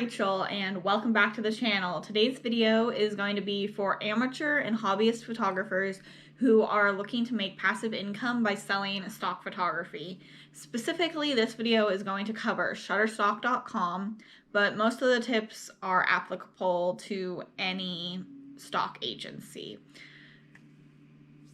Rachel and welcome back to the channel. Today's video is going to be for amateur and hobbyist photographers who are looking to make passive income by selling stock photography. Specifically, this video is going to cover Shutterstock.com, but most of the tips are applicable to any stock agency.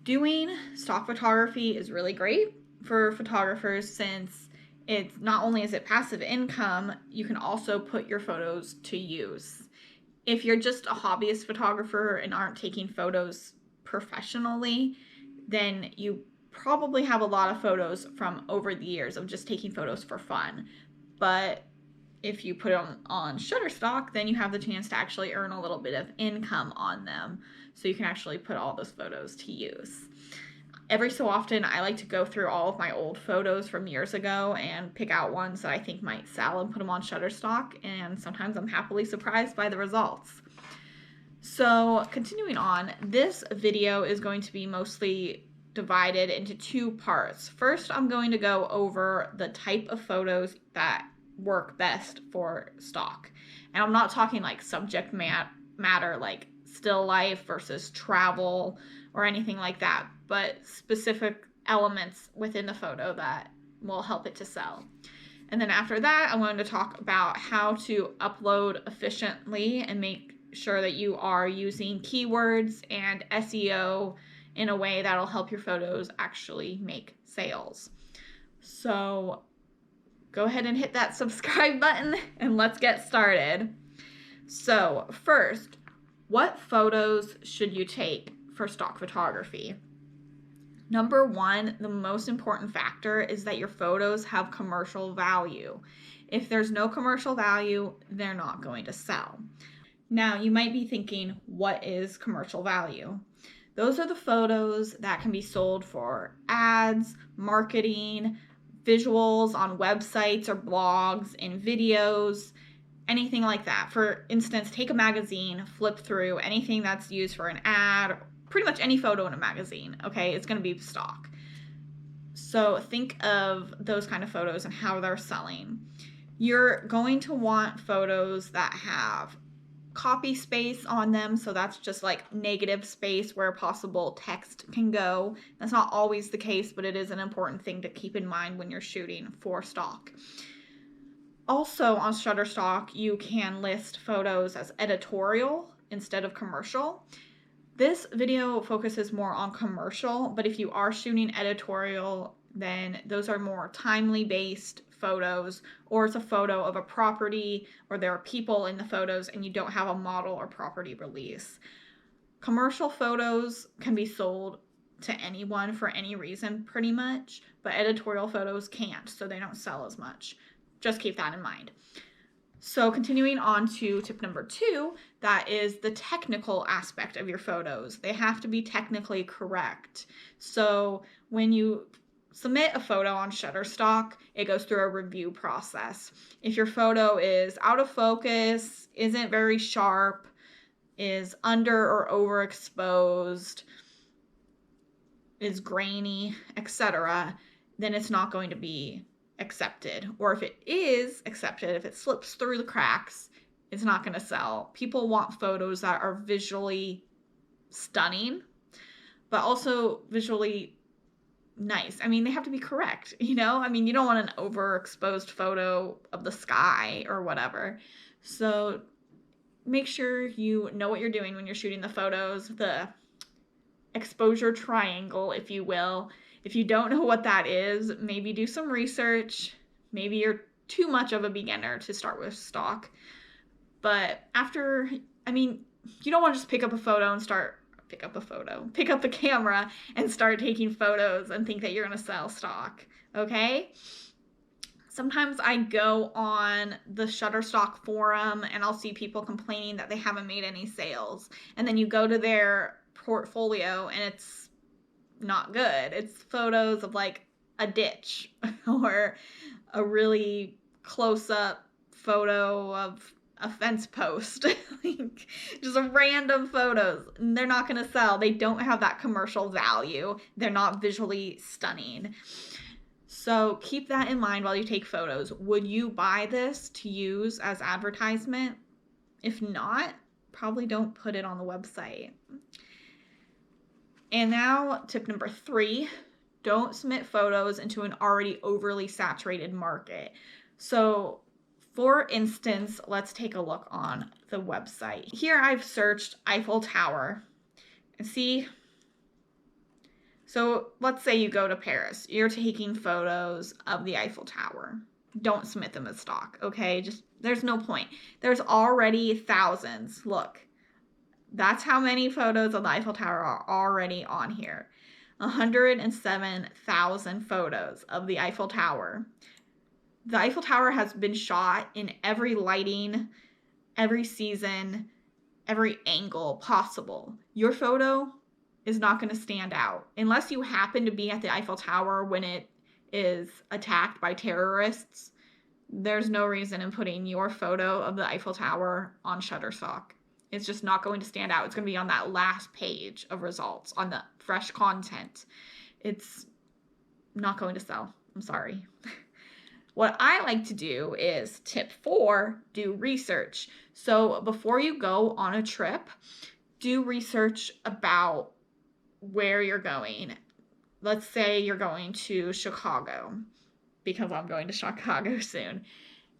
Doing stock photography is really great for photographers since it's not only is it passive income, you can also put your photos to use. If you're just a hobbyist photographer and aren't taking photos professionally, then you probably have a lot of photos from over the years of just taking photos for fun. But if you put them on Shutterstock, then you have the chance to actually earn a little bit of income on them. So you can actually put all those photos to use. Every so often, I like to go through all of my old photos from years ago and pick out ones that I think might sell and put them on Shutterstock, and sometimes I'm happily surprised by the results. So continuing on, this video is going to be mostly divided into two parts. First, I'm going to go over the type of photos that work best for stock. And I'm not talking like subject matter like still life versus travel or anything like that, but specific elements within the photo that will help it to sell. And then after that, I'm going to talk about how to upload efficiently and make sure that you are using keywords and SEO in a way that'll help your photos actually make sales. So go ahead and hit that subscribe button and let's get started. So first, what photos should you take for stock photography? Number one, the most important factor is that your photos have commercial value. If there's no commercial value, they're not going to sell. Now, you might be thinking, what is commercial value? Those are the photos that can be sold for ads, marketing, visuals on websites or blogs, in videos, anything like that. For instance, take a magazine, flip through anything that's used for an ad, pretty much any photo in a magazine, okay? It's going to be stock. So think of those kind of photos and how they're selling. You're going to want photos that have copy space on them, so that's just like negative space where possible text can go. That's not always the case, but it is an important thing to keep in mind when you're shooting for stock. Also on Shutterstock, you can list photos as editorial instead of commercial. This video focuses more on commercial, but if you are shooting editorial, then those are more timely based photos, or it's a photo of a property or there are people in the photos and you don't have a model or property release. Commercial photos can be sold to anyone for any reason pretty much, but editorial photos can't, so they don't sell as much. Just keep that in mind. So continuing on to tip number two, that is the technical aspect of your photos. They have to be technically correct. So when you submit a photo on Shutterstock, it goes through a review process. If your photo is out of focus, isn't very sharp, is under or overexposed, is grainy, etc., then it's not going to be accepted. Or if it is accepted, if it slips through the cracks, it's not going to sell. People want photos that are visually stunning, but also visually nice. I mean, they have to be correct, you know? I mean, you don't want an overexposed photo of the sky or whatever. So make sure you know what you're doing when you're shooting the photos, the exposure triangle, if you will. If you don't know what that is, maybe do some research. Maybe you're too much of a beginner to start with stock. But you don't want to just pick up the camera and start taking photos and think that you're going to sell stock, okay? Sometimes I go on the Shutterstock forum and I'll see people complaining that they haven't made any sales. And then you go to their portfolio and it's not good. It's photos of like a ditch or a really close-up photo of a fence post. Like just random photos. They're not going to sell. They don't have that commercial value. They're not visually stunning. So keep that in mind while you take photos. Would you buy this to use as advertisement? If not, probably don't put it on the website. And now tip number 3, don't submit photos into an already overly saturated market. So for instance, let's take a look on the website. Here I've searched Eiffel Tower and see. So let's say you go to Paris, you're taking photos of the Eiffel Tower. Don't submit them as stock, okay? Just, there's no point. There's already thousands. Look, that's how many photos of the Eiffel Tower are already on here. 107,000 photos of the Eiffel Tower. The Eiffel Tower has been shot in every lighting, every season, every angle possible. Your photo is not going to stand out unless you happen to be at the Eiffel Tower when it is attacked by terrorists. There's no reason in putting your photo of the Eiffel Tower on Shutterstock. It's just not going to stand out. It's going to be on that last page of results, on the fresh content. It's not going to sell. I'm sorry. What I like to do is tip 4, do research. So before you go on a trip, do research about where you're going. Let's say you're going to Chicago, because I'm going to Chicago soon.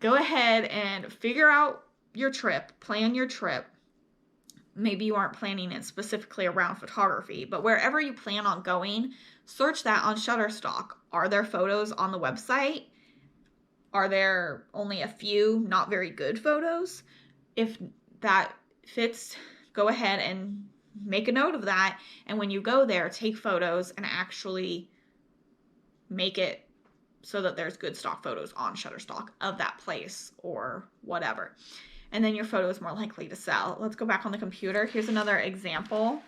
Go ahead and figure out your trip, plan your trip. Maybe you aren't planning it specifically around photography, but wherever you plan on going, search that on Shutterstock. Are there photos on the website? Are there only a few not very good photos? If that fits, go ahead and make a note of that. And when you go there, take photos and actually make it so that there's good stock photos on Shutterstock of that place or whatever. And then your photo is more likely to sell. Let's go back on the computer. Here's another example.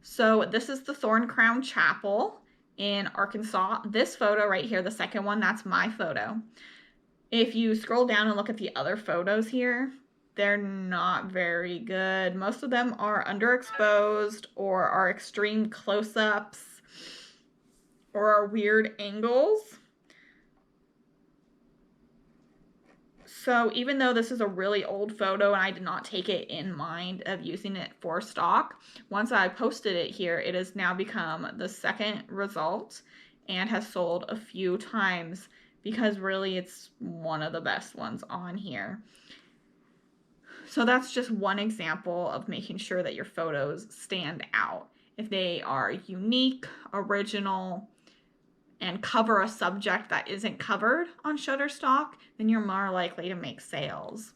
So this is the Thorn Crown Chapel in Arkansas. This photo right here, the second one, that's my photo. If you scroll down and look at the other photos here, they're not very good. Most of them are underexposed or are extreme close-ups or are weird angles. So even though this is a really old photo and I did not take it in mind of using it for stock, once I posted it here, it has now become the second result and has sold a few times because really it's one of the best ones on here. So that's just one example of making sure that your photos stand out. If they are unique, original, and cover a subject that isn't covered on Shutterstock, then you're more likely to make sales.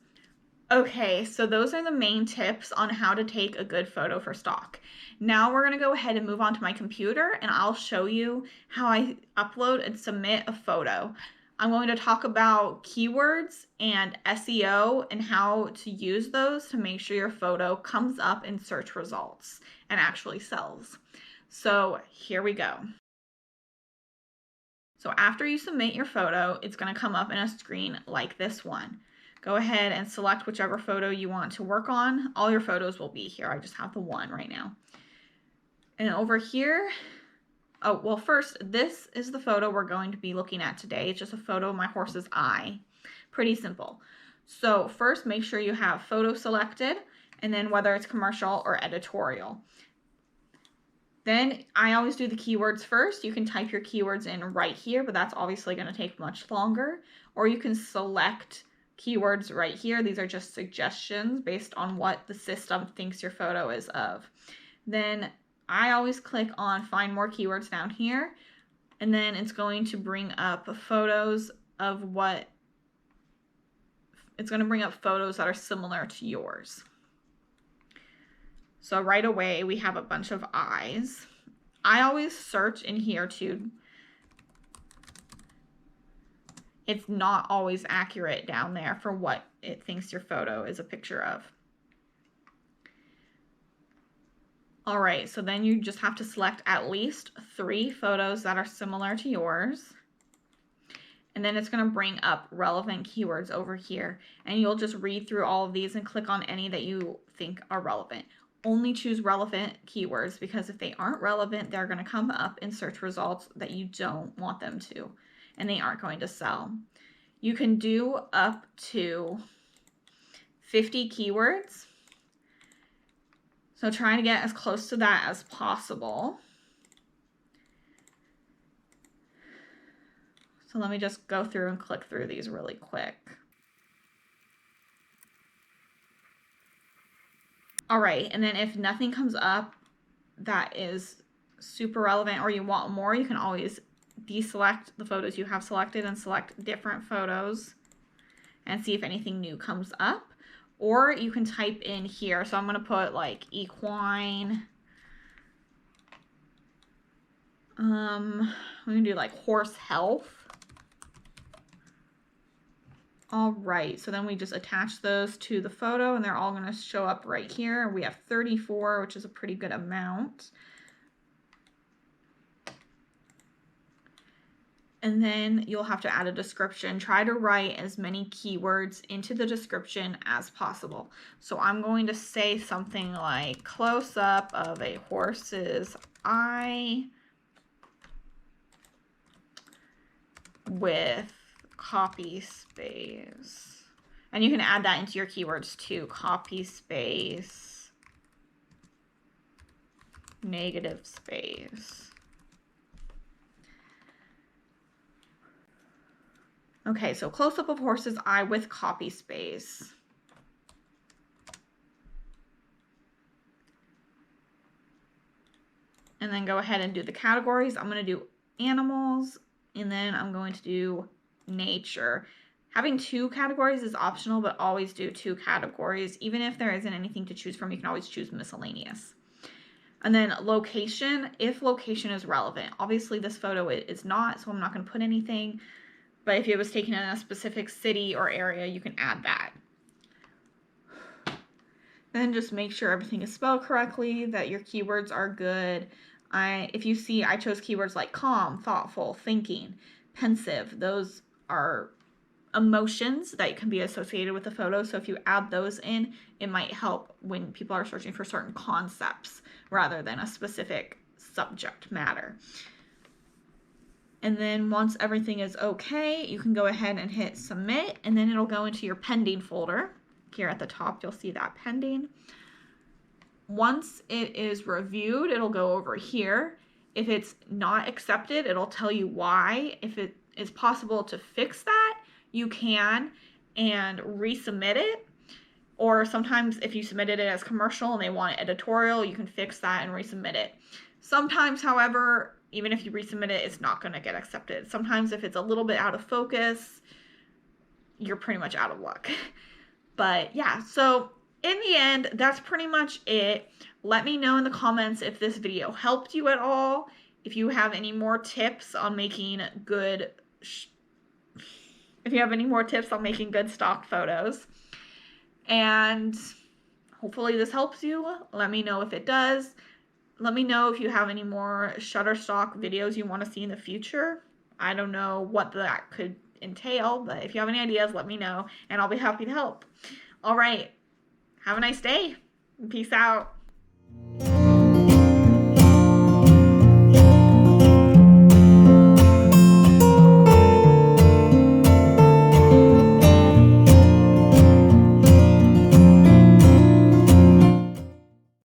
Okay, so those are the main tips on how to take a good photo for stock. Now we're going to go ahead and move on to my computer and I'll show you how I upload and submit a photo. I'm going to talk about keywords and SEO and how to use those to make sure your photo comes up in search results and actually sells. So here we go. So after you submit your photo, it's going to come up in a screen like this one. Go ahead and select whichever photo you want to work on. All your photos will be here. I just have the one right now. And over here, oh, well, first, this is the photo we're going to be looking at today. It's just a photo of my horse's eye. Pretty simple. So first, make sure you have photo selected, and then whether it's commercial or editorial. Then I always do the keywords first. You can type your keywords in right here, but that's obviously going to take much longer. Or you can select keywords right here. These are just suggestions based on what the system thinks your photo is of. Then I always click on find more keywords down here, and then it's going to bring up photos of what, it's going to bring up photos that are similar to yours. So right away, we have a bunch of eyes. I always search in here too. It's not always accurate down there for what it thinks your photo is a picture of. All right, so then you just have to select at least 3 photos that are similar to yours. And then it's going to bring up relevant keywords over here. And you'll just read through all of these and click on any that you think are relevant. Only choose relevant keywords, because if they aren't relevant, they're going to come up in search results that you don't want them to. and they aren't going to sell. You can do up to 50 keywords. So try to get as close to that as possible. So let me just go through and click through these really quick. All right, and then if nothing comes up that is super relevant or you want more, you can always deselect the photos you have selected and select different photos and see if anything new comes up. Or you can type in here. So I'm going to put like equine. I'm going to do like horse health. All right, so then we just attach those to the photo and they're all going to show up right here. We have 34, which is a pretty good amount. And then you'll have to add a description. Try to write as many keywords into the description as possible. So I'm going to say something like close up of a horse's eye with copy space. And you can add that into your keywords too. Copy space, negative space. Okay, so close-up of horse's eye with copy space. And then go ahead and do the categories. I'm going to do animals, and then I'm going to do nature. Having 2 categories is optional, but always do 2 categories. Even if there isn't anything to choose from, you can always choose miscellaneous. And then location, if location is relevant. Obviously, this photo is not, so I'm not going to put anything. But if it was taken in a specific city or area, you can add that. Then just make sure everything is spelled correctly, that your keywords are good. If you see, I chose keywords like calm, thoughtful, thinking, pensive. Those are emotions that can be associated with the photo. So if you add those in, it might help when people are searching for certain concepts rather than a specific subject matter. And then once everything is okay, you can go ahead and hit submit, and then it'll go into your pending folder. Here at the top, you'll see that pending. Once it is reviewed, it'll go over here. If it's not accepted, it'll tell you why. If it is possible to fix that, you can and resubmit it. Or sometimes if you submitted it as commercial and they want editorial, you can fix that and resubmit it. Sometimes, however, even if you resubmit it, it's not going to get accepted. Sometimes if it's a little bit out of focus, you're pretty much out of luck. But yeah, so in the end, that's pretty much it. Let me know in the comments if this video helped you at all. If you have any more tips on making good stock photos. And hopefully this helps you. Let me know if it does. Let me know if you have any more Shutterstock videos you want to see in the future. I don't know what that could entail, but if you have any ideas, let me know, and I'll be happy to help. All right. Have a nice day. Peace out.